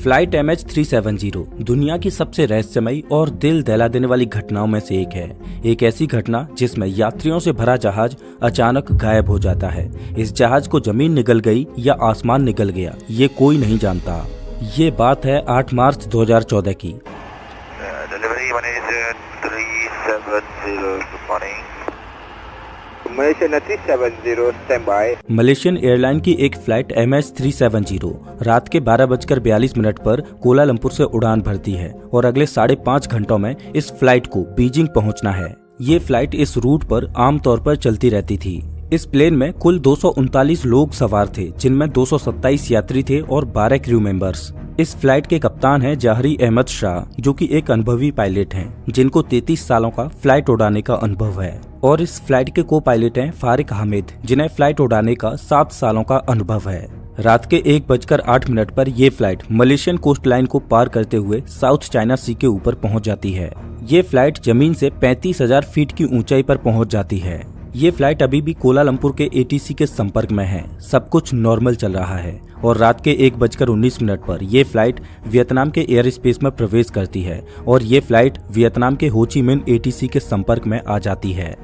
Flight MH370 दुनिया की सबसे रहस्यमयी और दिल दहला देने वाली घटनाओं में से एक है। एक ऐसी घटना जिसमें यात्रियों से भरा जहाज अचानक गायब हो जाता है। इस जहाज को जमीन निगल गई या आसमान निगल गया, ये कोई नहीं जानता। ये बात है 8 मार्च 2014 की। मलेशियन एयरलाइन की एक फ्लाइट MH370 रात के 12:42 पर कोलालमपुर से उड़ान भरती है और अगले 5.5 घंटों में इस फ्लाइट को बीजिंग पहुंचना है। ये फ्लाइट इस रूट पर आमतौर पर चलती रहती थी। इस प्लेन में कुल 239 लोग सवार थे, जिनमें 227 यात्री थे और 12 क्रू मेंबर्स। इस फ्लाइट के कप्तान हैं जहरी अहमद शाह, जो कि एक अनुभवी पायलट हैं, जिनको 33 सालों का फ्लाइट उड़ाने का अनुभव है। और इस फ्लाइट के को पायलट हैं फारिक हामिद, जिन्हें फ्लाइट उड़ाने का 7 सालों का अनुभव है। रात के 1:08 पर ये फ्लाइट मलेशियन कोस्ट लाइन को पार करते हुए साउथ चाइना सी के ऊपर पहुंच जाती है। ये फ्लाइट जमीन से 35,000 फीट की ऊंचाई पर पहुंच जाती है। ये फ्लाइट अभी भी कोलालमपुर के ATC के संपर्क में है। सब कुछ नॉर्मल चल रहा है और रात के 1:19 पर यह फ्लाइट वियतनाम के एयर स्पेस में प्रवेश करती है और ये फ्लाइट वियतनाम के हो ची मिन ATC के संपर्क में आ जाती है।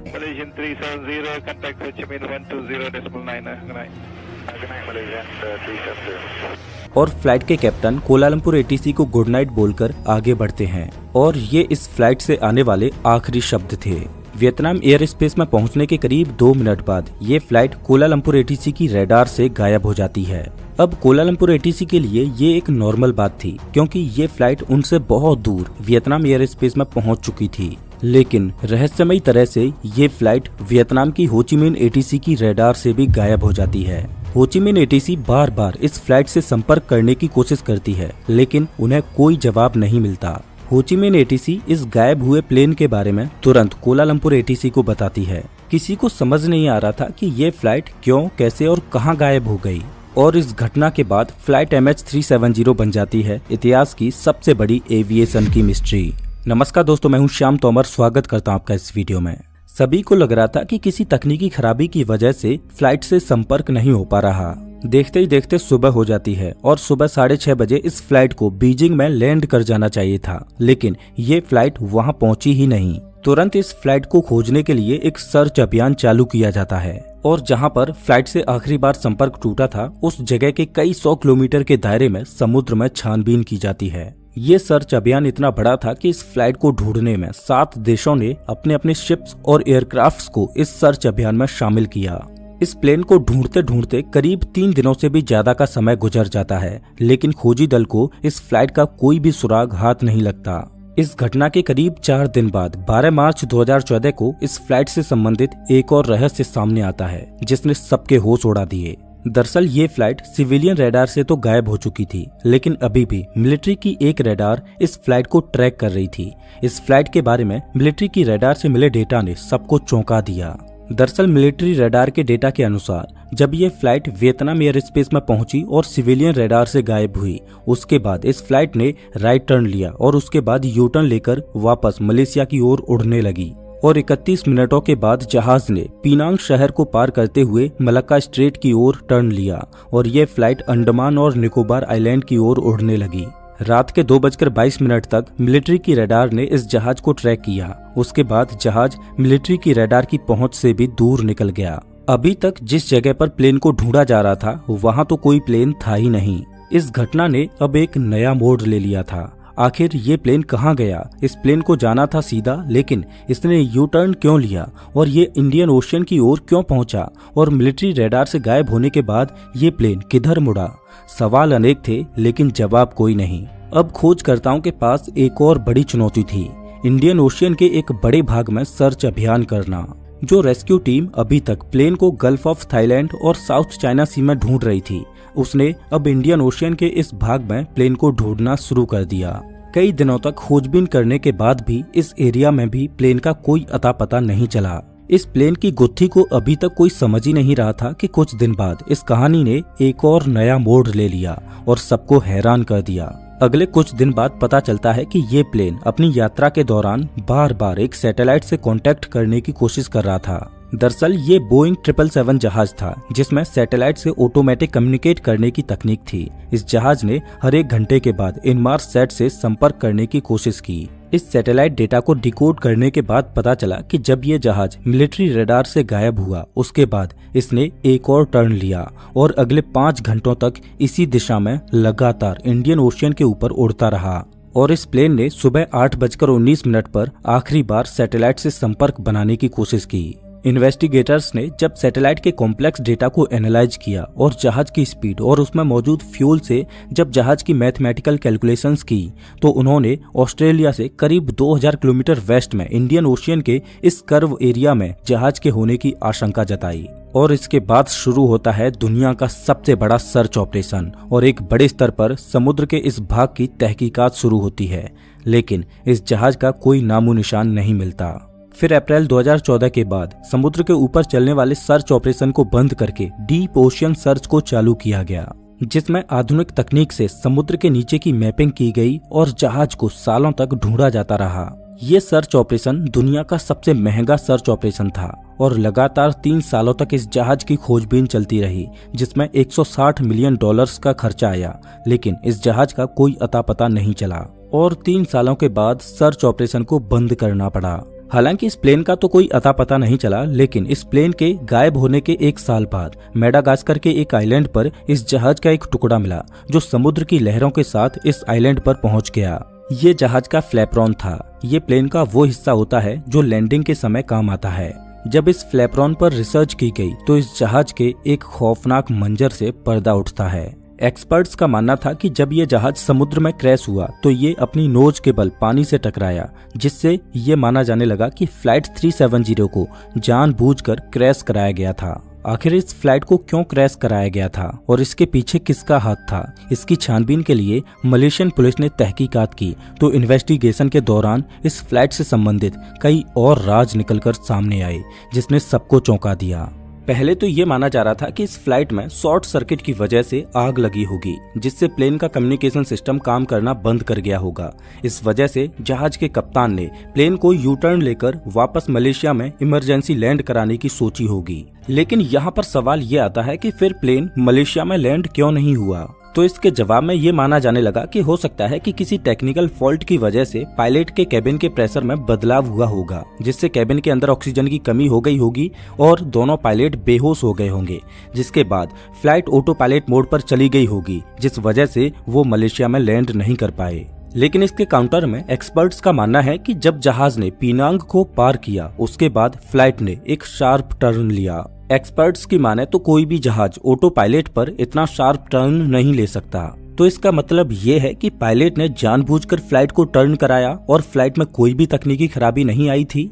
और फ्लाइट के कैप्टन कोलालमपुर ATC को गुड नाइट बोलकर आगे बढ़ते हैं और ये इस फ्लाइट से आने वाले आखिरी शब्द थे। वियतनाम एयर स्पेस में पहुंचने के करीब 2 मिनट बाद ये फ्लाइट कोलालमपुर ATC की रडार से गायब हो जाती है। अब कोलालमपुर ATC के लिए ये एक नॉर्मल बात थी, क्योंकि ये फ्लाइट उनसे बहुत दूर वियतनाम एयर स्पेस में पहुंच चुकी थी। लेकिन रहस्यमयी तरह से ये फ्लाइट वियतनाम की हो ची मिन ATC की रडार से भी गायब हो जाती है। हो ची मिन ATC बार बार इस फ्लाइट से संपर्क करने की कोशिश करती है, लेकिन उन्हें कोई जवाब नहीं मिलता। हो ची मिन ATC इस गायब हुए प्लेन के बारे में तुरंत कोलालमपुर ATC को बताती है। किसी को समझ नहीं आ रहा था कि ये फ्लाइट क्यों, कैसे और कहां गायब हो गई। और इस घटना के बाद फ्लाइट MH370 बन जाती है इतिहास की सबसे बड़ी एविएशन की मिस्ट्री। नमस्कार दोस्तों, मैं हूं श्याम तोमर, स्वागत करता हूं आपका इस वीडियो में। सभी को लग रहा था कि किसी तकनीकी खराबी की वजह से फ्लाइट से संपर्क नहीं हो पा रहा। देखते ही देखते सुबह हो जाती है और सुबह 6:30 बजे इस फ्लाइट को बीजिंग में लैंड कर जाना चाहिए था, लेकिन ये फ्लाइट वहां पहुंची ही नहीं। तुरंत इस फ्लाइट को खोजने के लिए एक सर्च अभियान चालू किया जाता है और जहां पर फ्लाइट से आखिरी बार संपर्क टूटा था, उस जगह के कई 100 किलोमीटर के दायरे में समुद्र में छानबीन की जाती है। ये सर्च अभियान इतना बड़ा था कि इस फ्लाइट को ढूंढने में 7 देशों ने अपने अपने शिप्स और एयरक्राफ्ट्स को इस सर्च अभियान में शामिल किया। इस प्लेन को ढूंढते ढूंढते करीब 3 दिनों से भी ज्यादा का समय गुजर जाता है, लेकिन खोजी दल को इस फ्लाइट का कोई भी सुराग हाथ नहीं लगता। इस घटना के करीब 4 दिन बाद 12 मार्च 2014 को इस फ्लाइट से संबंधित एक और रहस्य सामने आता है, जिसने सबके होश उड़ा दिए। दरअसल ये फ्लाइट सिविलियन रडार से तो गायब हो चुकी थी, लेकिन अभी भी मिलिट्री की एक रडार इस फ्लाइट को ट्रैक कर रही थी। इस फ्लाइट के बारे में मिलिट्री की रडार से मिले डेटा ने सबको चौंका दिया। दरअसल मिलिट्री रडार के डेटा के अनुसार जब ये फ्लाइट वियतनाम एयर स्पेस में पहुंची और सिविलियन रडार से गायब हुई, उसके बाद इस फ्लाइट ने राइट टर्न लिया और उसके बाद यू टर्न लेकर वापस मलेशिया की ओर उड़ने लगी। और 31 मिनटों के बाद जहाज ने पिनांग शहर को पार करते हुए मलक्का स्ट्रेट की ओर टर्न लिया और ये फ्लाइट अंडमान और निकोबार आइलैंड की ओर उड़ने लगी। रात के 2:22 तक मिलिट्री की रडार ने इस जहाज को ट्रैक किया। उसके बाद जहाज मिलिट्री की रडार की पहुंच से भी दूर निकल गया। अभी तक जिस जगह पर प्लेन को ढूंढा जा रहा था, वहां तो कोई प्लेन था ही नहीं। इस घटना ने अब एक नया मोड़ ले लिया था। आखिर ये प्लेन कहाँ गया? इस प्लेन को जाना था सीधा, लेकिन इसने यू टर्न क्यों लिया और ये इंडियन ओशियन की ओर क्यों पहुंचा? और मिलिट्री रडार से गायब होने के बाद ये प्लेन किधर मुड़ा? सवाल अनेक थे, लेकिन जवाब कोई नहीं। अब खोजकर्ताओं के पास एक और बड़ी चुनौती थी, इंडियन ओशियन के एक बड़े भाग में सर्च अभियान करना। जो रेस्क्यू टीम अभी तक प्लेन को गल्फ ऑफ थाईलैंड और साउथ चाइना सी में ढूंढ रही थी, उसने अब इंडियन ओशियन के इस भाग में प्लेन को ढूंढना शुरू कर दिया। कई दिनों तक खोजबीन करने के बाद भी इस एरिया में भी प्लेन का कोई अता पता नहीं चला। इस प्लेन की गुत्थी को अभी तक कोई समझ ही नहीं रहा था कि कुछ दिन बाद इस कहानी ने एक और नया मोड़ ले लिया और सबको हैरान कर दिया। अगले कुछ दिन बाद पता चलता है कि ये प्लेन अपनी यात्रा के दौरान बार बार एक सैटेलाइट से कांटेक्ट करने की कोशिश कर रहा था। दरअसल ये बोइंग 777 जहाज था जिसमें सैटेलाइट से ऑटोमेटिक कम्युनिकेट करने की तकनीक थी। इस जहाज ने हर 1 घंटे के बाद इनमार्स सेट से संपर्क करने की कोशिश की। इस सैटेलाइट डेटा को डिकोड करने के बाद पता चला कि जब ये जहाज मिलिट्री रडार से गायब हुआ उसके बाद इसने एक और टर्न लिया और अगले 5 घंटों तक इसी दिशा में लगातार इंडियन ओशियन के ऊपर उड़ता रहा और इस प्लेन ने सुबह 8:19 पर आखिरी बार सैटेलाइट से संपर्क बनाने की कोशिश की। इन्वेस्टिगेटर्स ने जब सैटेलाइट के कॉम्प्लेक्स डेटा को एनालाइज किया और जहाज की स्पीड और उसमें मौजूद फ्यूल से जब जहाज की मैथमेटिकल कैलकुलेशंस की तो उन्होंने ऑस्ट्रेलिया से करीब 2000 किलोमीटर वेस्ट में इंडियन ओशियन के इस कर्व एरिया में जहाज के होने की आशंका जताई। और इसके बाद शुरू होता है दुनिया का सबसे बड़ा सर्च ऑपरेशन और एक बड़े स्तर पर समुद्र के इस भाग की तहकीकात शुरू होती है, लेकिन इस जहाज का कोई नामो निशान नहीं मिलता। फिर अप्रैल 2014 के बाद समुद्र के ऊपर चलने वाले सर्च ऑपरेशन को बंद करके डीप ओशियन सर्च को चालू किया गया, जिसमें आधुनिक तकनीक से समुद्र के नीचे की मैपिंग की गई और जहाज को सालों तक ढूंढा जाता रहा। ये सर्च ऑपरेशन दुनिया का सबसे महंगा सर्च ऑपरेशन था और लगातार 3 सालों तक इस जहाज की खोजबीन चलती रही, जिसमें $160 मिलियन का खर्चा आया, लेकिन इस जहाज का कोई अता पता नहीं चला और 3 सालों के बाद सर्च ऑपरेशन को बंद करना पड़ा। हालांकि इस प्लेन का तो कोई अता पता नहीं चला, लेकिन इस प्लेन के गायब होने के 1 साल बाद मेडागास्कर के एक आइलैंड पर इस जहाज का एक टुकड़ा मिला जो समुद्र की लहरों के साथ इस आइलैंड पर पहुंच गया। ये जहाज का फ्लैपरॉन था। ये प्लेन का वो हिस्सा होता है जो लैंडिंग के समय काम आता है। जब इस फ्लैपरॉन पर रिसर्च की गई तो इस जहाज के एक खौफनाक मंजर से पर्दा उठता है। एक्सपर्ट्स का मानना था कि जब ये जहाज समुद्र में क्रैश हुआ तो ये अपनी नोज के बल पानी से टकराया, जिससे ये माना जाने लगा कि फ्लाइट 370 को जानबूझकर क्रैश कराया गया था। आखिर इस फ्लाइट को क्यों क्रैश कराया गया था और इसके पीछे किसका हाथ था, इसकी छानबीन के लिए मलेशियन पुलिस ने तहकीकात की तो इन्वेस्टिगेशन के दौरान इस फ्लाइट से संबंधित कई और राज निकलकर सामने आए, जिसने सबको चौंका दिया। पहले तो ये माना जा रहा था कि इस फ्लाइट में शॉर्ट सर्किट की वजह से आग लगी होगी, जिससे प्लेन का कम्युनिकेशन सिस्टम काम करना बंद कर गया होगा। इस वजह से जहाज के कप्तान ने प्लेन को यू टर्न लेकर वापस मलेशिया में इमरजेंसी लैंड कराने की सोची होगी। लेकिन यहाँ पर सवाल ये आता है कि फिर प्लेन मलेशिया में लैंड क्यों नहीं हुआ? तो इसके जवाब में ये माना जाने लगा कि हो सकता है कि किसी टेक्निकल फॉल्ट की वजह से पायलट के केबिन के प्रेशर में बदलाव हुआ होगा, जिससे केबिन के अंदर ऑक्सीजन की कमी हो गई होगी और दोनों पायलट बेहोश हो गए होंगे, जिसके बाद फ्लाइट ऑटो पायलट मोड पर चली गई होगी, जिस वजह से वो मलेशिया में लैंड नहीं कर पाए। लेकिन इसके काउंटर में एक्सपर्ट्स का मानना है कि जब जहाज ने पिनांग को पार किया उसके बाद फ्लाइट ने एक शार्प टर्न लिया। एक्सपर्ट्स की माने तो कोई भी जहाज ऑटो पायलट पर इतना शार्प टर्न नहीं ले सकता। तो इसका मतलब ये है कि पायलट ने जानबूझकर फ्लाइट को टर्न कराया और फ्लाइट में कोई भी तकनीकी खराबी नहीं आई थी।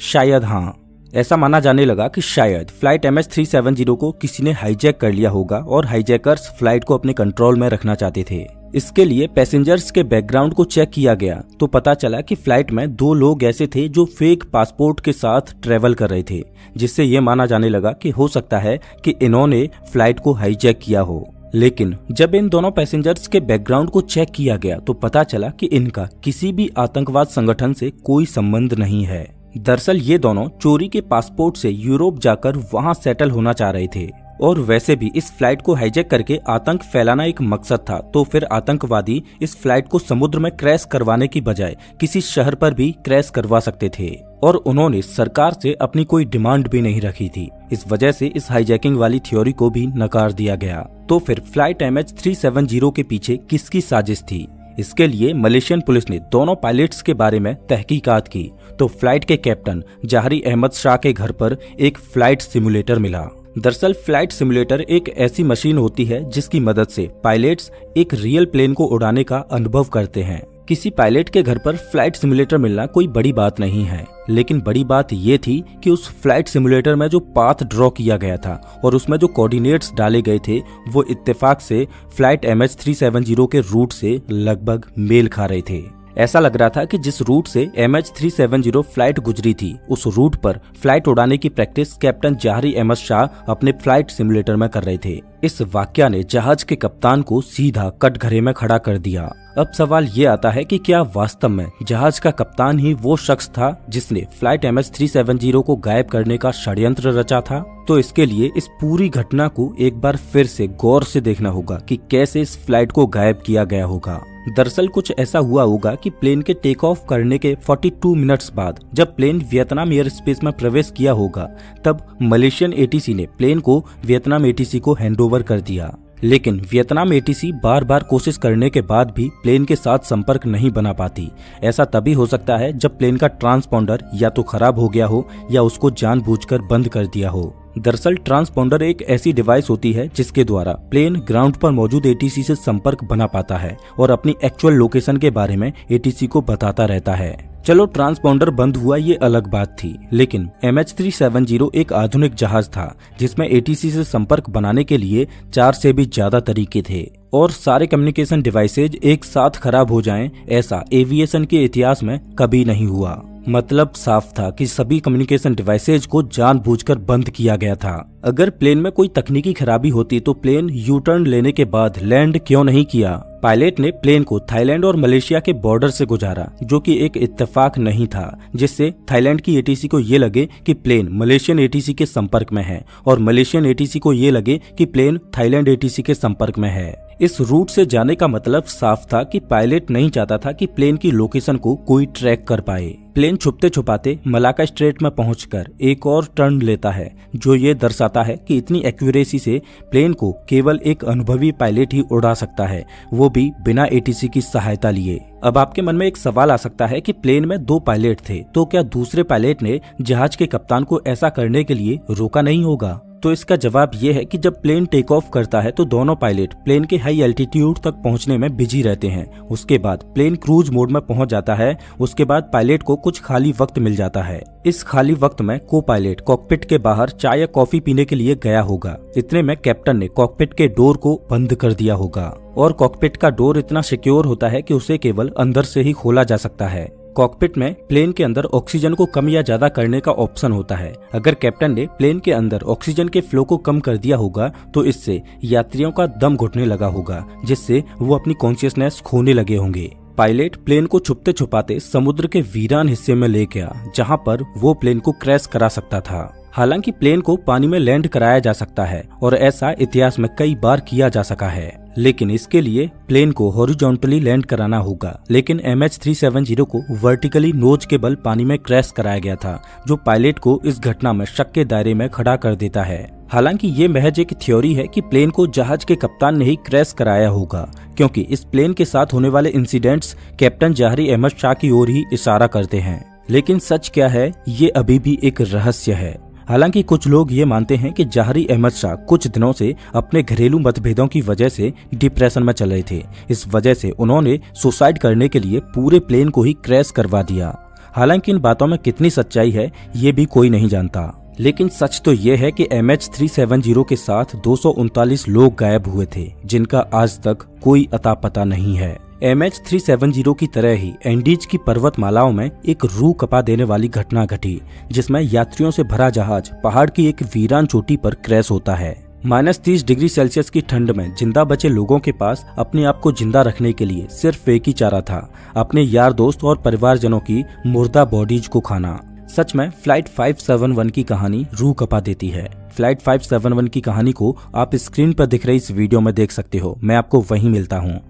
शायद हाँ, ऐसा माना जाने लगा कि शायद फ्लाइट MH370 को किसी ने हाईजैक कर लिया होगा और हाईजैकर्स फ्लाइट को अपने कंट्रोल में रखना चाहते थे। इसके लिए पैसेंजर्स के बैकग्राउंड को चेक किया गया तो पता चला कि फ्लाइट में 2 लोग ऐसे थे जो फेक पासपोर्ट के साथ ट्रेवल कर रहे थे, जिससे ये माना जाने लगा कि हो सकता है कि इन्होंने फ्लाइट को हाईजैक किया हो। लेकिन जब इन दोनों पैसेंजर्स के बैकग्राउंड को चेक किया गया तो पता चला कि इनका किसी भी आतंकवाद संगठन से कोई संबंध नहीं है। दरअसल ये दोनों चोरी के पासपोर्ट से यूरोप जाकर वहां सेटल होना चाह रहे थे और वैसे भी इस फ्लाइट को हाईजैक करके आतंक फैलाना एक मकसद था, तो फिर आतंकवादी इस फ्लाइट को समुद्र में क्रैश करवाने की बजाय किसी शहर पर भी क्रैश करवा सकते थे और उन्होंने सरकार से अपनी कोई डिमांड भी नहीं रखी थी। इस वजह से इस हाईजैकिंग वाली थ्योरी को भी नकार दिया गया। तो फिर फ्लाइट MH370 के पीछे किसकी साजिश थी? इसके लिए मलेशियन पुलिस ने दोनों पायलट्स के बारे में तहकीकात की तो फ्लाइट के कैप्टन जहरी अहमद शाह के घर पर एक फ्लाइट सिमुलेटर मिला। दरअसल फ्लाइट सिमुलेटर एक ऐसी मशीन होती है जिसकी मदद से पायलट्स एक रियल प्लेन को उड़ाने का अनुभव करते हैं। किसी पायलट के घर पर फ्लाइट सिमुलेटर मिलना कोई बड़ी बात नहीं है, लेकिन बड़ी बात ये थी कि उस फ्लाइट सिमुलेटर में जो पाथ ड्रॉ किया गया था और उसमें जो कोऑर्डिनेट्स डाले गए थे वो इत्तेफाक से फ्लाइट MH370 के रूट से लगभग मेल खा रहे थे। ऐसा लग रहा था कि जिस रूट से MH370 फ्लाइट गुजरी थी उस रूट पर फ्लाइट उड़ाने की प्रैक्टिस कैप्टन जहरी अहमद शाह अपने फ्लाइट सिमुलेटर में कर रहे थे। इस वाकया ने जहाज के कप्तान को सीधा कटघरे में खड़ा कर दिया। अब सवाल ये आता है कि क्या वास्तव में जहाज का कप्तान ही वो शख्स था जिसने फ्लाइट MH370 को गायब करने का षड्यंत्र रचा था? तो इसके लिए इस पूरी घटना को एक बार फिर से गौर से देखना होगा कि कैसे इस फ्लाइट को गायब किया गया होगा। दरअसल कुछ ऐसा हुआ होगा कि प्लेन के टेक ऑफ करने के 42 मिनट्स बाद जब प्लेन वियतनाम एयर स्पेस में प्रवेश किया होगा, तब मलेशियन ATC ने प्लेन को वियतनाम ATC को हैंडओवर कर दिया। लेकिन वियतनाम ATC बार बार कोशिश करने के बाद भी प्लेन के साथ संपर्क नहीं बना पाती। ऐसा तभी हो सकता है जब प्लेन का ट्रांसपॉन्डर या तो खराब हो गया हो या उसको जानबूझकर बंद कर दिया हो। दरअसल ट्रांसपॉन्डर एक ऐसी डिवाइस होती है जिसके द्वारा प्लेन ग्राउंड पर मौजूद ATC से संपर्क बना पाता है और अपनी एक्चुअल लोकेशन के बारे में ATC को बताता रहता है। चलो ट्रांसपॉन्डर बंद हुआ ये अलग बात थी, लेकिन MH370 एक आधुनिक जहाज था जिसमें ATC से संपर्क बनाने के लिए 4 से भी ज्यादा तरीके थे और सारे कम्युनिकेशन डिवाइसेज एक साथ खराब हो जाएं, ऐसा एविएशन के इतिहास में कभी नहीं हुआ। मतलब साफ था कि सभी कम्युनिकेशन डिवाइसेज को जानबूझकर बंद किया गया था। अगर प्लेन में कोई तकनीकी खराबी होती तो प्लेन यू टर्न लेने के बाद लैंड क्यों नहीं किया? पायलट ने प्लेन को थाईलैंड और मलेशिया के बॉर्डर से गुजारा, जो कि एक इत्तेफाक नहीं था, जिससे थाईलैंड की ATC को ये लगे कि प्लेन मलेशियन ATC के संपर्क में है और मलेशियन ATC को ये लगे कि प्लेन थाईलैंड ATC के संपर्क में है। इस रूट से जाने का मतलब साफ था कि पायलट नहीं चाहता था कि प्लेन की लोकेशन को कोई ट्रैक कर पाए। प्लेन छुपते छुपाते मलाका स्ट्रेट में पहुंचकर एक और टर्न लेता है, जो ये दर्शाता है कि इतनी एक्यूरेसी से प्लेन को केवल एक अनुभवी पायलट ही उड़ा सकता है, वो भी बिना ATC की सहायता लिए। अब आपके मन में एक सवाल आ सकता है कि प्लेन में 2 पायलट थे, तो क्या दूसरे पायलट ने जहाज के कप्तान को ऐसा करने के लिए रोका नहीं होगा? तो इसका जवाब ये है कि जब प्लेन टेक ऑफ करता है तो दोनों पायलट प्लेन के हाई एल्टीट्यूड तक पहुंचने में बिजी रहते हैं। उसके बाद प्लेन क्रूज मोड में पहुंच जाता है। उसके बाद पायलट को कुछ खाली वक्त मिल जाता है। इस खाली वक्त में को पायलट कॉकपिट के बाहर चाय या कॉफी पीने के लिए गया होगा। इतने में कैप्टन ने कॉकपिट के डोर को बंद कर दिया होगा और कॉकपिट का डोर इतना सिक्योर होता है कि उसे केवल अंदर से ही खोला जा सकता है। कॉकपिट में प्लेन के अंदर ऑक्सीजन को कम या ज्यादा करने का ऑप्शन होता है। अगर कैप्टन ने प्लेन के अंदर ऑक्सीजन के फ्लो को कम कर दिया होगा तो इससे यात्रियों का दम घुटने लगा होगा, जिससे वो अपनी कॉन्शियसनेस खोने लगे होंगे। पायलट प्लेन को छुपते छुपाते समुद्र के वीरान हिस्से में ले गया, जहां पर वो प्लेन को क्रैश करा सकता था। हालांकि प्लेन को पानी में लैंड कराया जा सकता है और ऐसा इतिहास में कई बार किया जा सका है, लेकिन इसके लिए प्लेन को हॉरिजॉन्टली लैंड कराना होगा। लेकिन MH370 को वर्टिकली नोज के बल पानी में क्रैश कराया गया था, जो पायलट को इस घटना में शक के दायरे में खड़ा कर देता है। हालांकि ये महज एक थ्योरी है कि प्लेन को जहाज के कप्तान ने ही क्रैश कराया होगा, क्योंकि इस प्लेन के साथ होने वाले इंसिडेंट्स कैप्टन जौहरी अहमद शाह की ओर ही इशारा करते हैं। लेकिन सच क्या है, ये अभी भी एक रहस्य है। हालांकि कुछ लोग ये मानते हैं कि जौहरी अहमद शाह कुछ दिनों से अपने घरेलू मतभेदों की वजह से डिप्रेशन में चल रहे थे। इस वजह से उन्होंने सुसाइड करने के लिए पूरे प्लेन को ही क्रैश करवा दिया। हालांकि इन बातों में कितनी सच्चाई है ये भी कोई नहीं जानता, लेकिन सच तो ये है कि MH370 के साथ 239 लोग गायब हुए थे, जिनका आज तक कोई अता पता नहीं है। MH370 की तरह ही एंडीज की पर्वतमालाओं में एक रूह कपा देने वाली घटना घटी, जिसमें यात्रियों से भरा जहाज पहाड़ की एक वीरान चोटी पर क्रैश होता है। -30 डिग्री सेल्सियस की ठंड में जिंदा बचे लोगों के पास अपने आप को जिंदा रखने के लिए सिर्फ एक ही चारा था, अपने यार दोस्त और परिवारजनों की मुर्दा बॉडीज को खाना। सच में फ्लाइट 571 की कहानी रूह कपा देती है। फ्लाइट 571 की कहानी को आप स्क्रीन पर दिख रही इस वीडियो में देख सकते हो। मैं आपको वहीं मिलता हूँ।